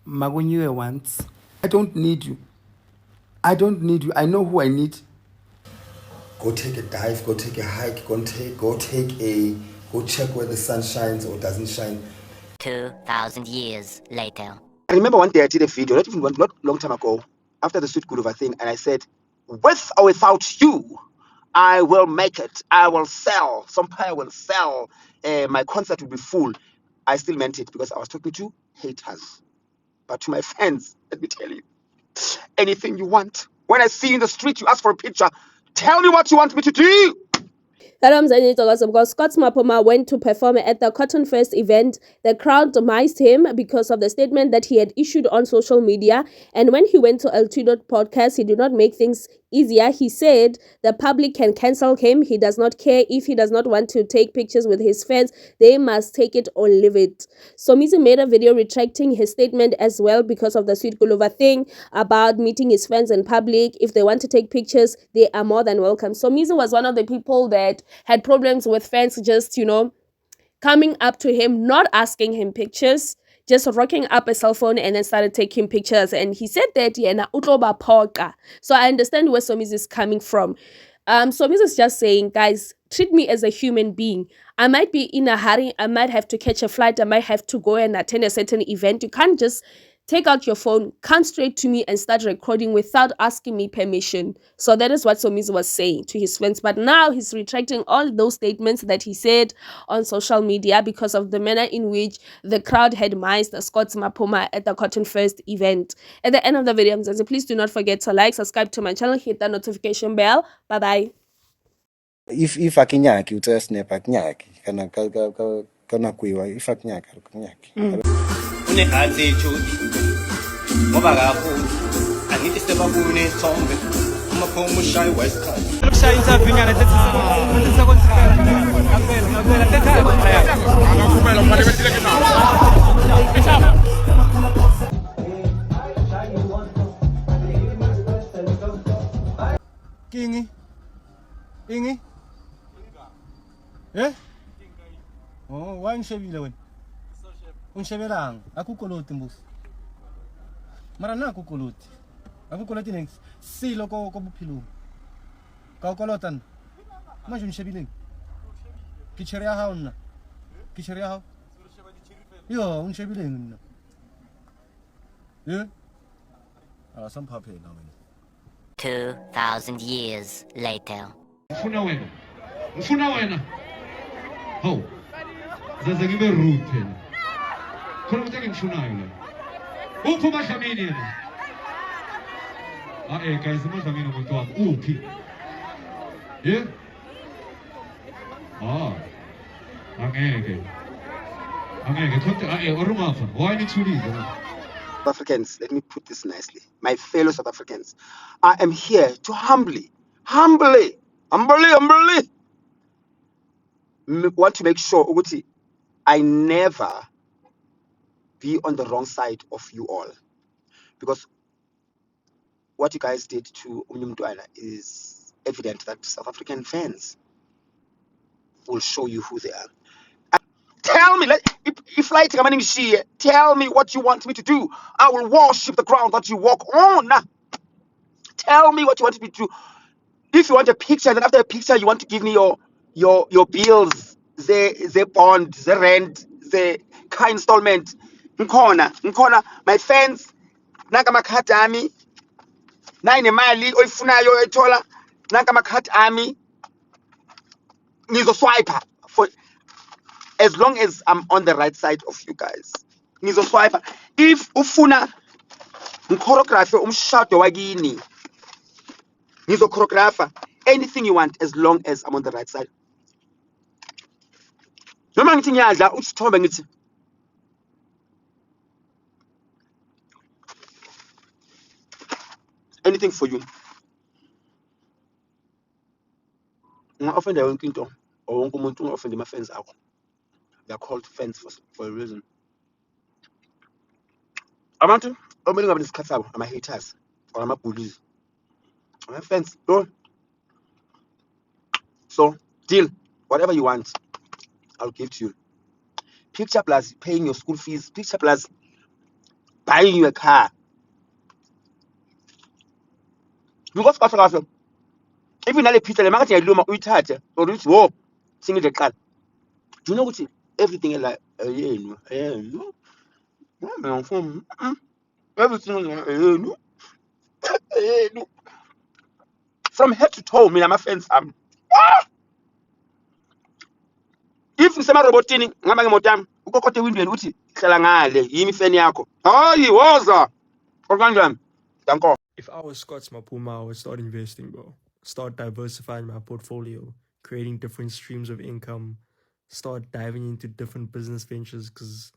Magunyiwe once. I don't need you. I don't need you. I know who I need. Go take a dive, go take a hike, go check where the sun shines or doesn't shine. 2,000 years later. I remember one day I did a video, not long time ago, after the Sweet Guluva thing, and I said, with or without you, I will make it. I will sell. Somehow I will sell. My concert will be full. I still meant it because I was talking to haters. But to my fans, let me tell you, anything you want. When I see you in the street, you ask for a picture. Tell me what you want me to do. Hello, because Scott Mapoma went to perform at the Cotton Fest event. The crowd demised him because of the statement that he had issued on social media. And when he went to El Tudo podcast, he did not make things easier. He said the public can cancel him. He does not care. If he does not want to take pictures with his fans, they must take it or leave it. Somizi made a video retracting his statement as well because of the Sweet Guluva thing about meeting his fans in public. If they want to take pictures, they are more than welcome. Somizi was one of the people that had problems with fans just, coming up to him, not asking him pictures, just rocking up a cell phone and then started taking pictures. And he said that, yeah, utoba poka. So I understand where Somizi is coming from. Somizi is just saying, guys, treat me as a human being. I might be in a hurry. I might have to catch a flight. I might have to go and attend a certain event. You can't just take out your phone, come straight to me and start recording without asking me permission. So that is what Somizi was saying to his fans. But now he's retracting all those statements that he said on social media because of the manner in which the crowd had missed Scott Mapoma at the Cotton Fest event. At the end of the video, please do not forget to like, subscribe to my channel, hit the notification bell. Bye-bye. If akinyaki utaya snap akinyaki kana kuiwa if akinyaki akinyaki unehathi ejuti ngoba kapho angithi sebabune ithombe uma phoma ushaye west coast ushaya interview nyana lethi ngakubela tetha ngakubela mali besileke nawo Ingi? Eh? Oh, why ngishebile wena? Ungishebelang, akukoloti mbusi. Mara na akukoloti. Akukoloti neng silo ko bophelo. Ka ukolotan. Manje ungishebileng. Kitsheri ya hao nna. Kitsheri ya hao. Yo, ungishebileng nna. Eh? Some puppy now. 2,000 years later. Ufuna wena. Ho. Zaze ngibe rude phela. Khona ukuthi ngifunayo la. Uphi uMahlamini yena? Guys, uMahlamini umuntu wami uphi? Yeah? Angeke kodwa orumafa. Why nithulile? Africans, let me put this nicely. My fellow South Africans, I am here to humbly want to make sure ukuthi I never be on the wrong side of you all, because what you guys did to Umnyumntwana is evident that South African fans will show you who they are. Tell me, if tell me what you want me to do. I will worship the ground that you walk on. Tell me what you want me to do. If you want a picture, then after a picture, you want to give me your bills, the bond, the rent, the car installment. Nkona, my fans, naka makhadi ami, nayine mali oyifunayo ethola, naka makhadi ami, ngizoswiper for as long as I'm on the right side of you guys. Ngizoswiper. If ufuna choreographer umshado wakini, choreographer anything you want as long as I'm on the right side. Noma ngithi ngiyadla usithombe ngithi anything for you. Unga-offenda yonke into or wonke umuntu unga-offenda ama-fans akho. They are called fans for a reason. Abantu omele ngabe nesikhathi sabo ama-haters or ama-bullies. Ama-fans, no. So, deal. Whatever you want, I'll give to you. Picture plus paying your school fees. Picture plus buying you a car. Because kahle if unale pizza le makathi ngiyaluma uyithathe or uthi wo singile qala. Do you know what everything is like yenu everything is like yenu from head to toe mina ama fans if ngisemarobotini ngihamba ngemoto yami ukokote ewindweni uthi hlala ngale yimi fan yakho hayi woza kanjani danko. If I was Scott Mapuma, I would start investing, bro. Start diversifying my portfolio, creating different streams of income, start diving into different business ventures, because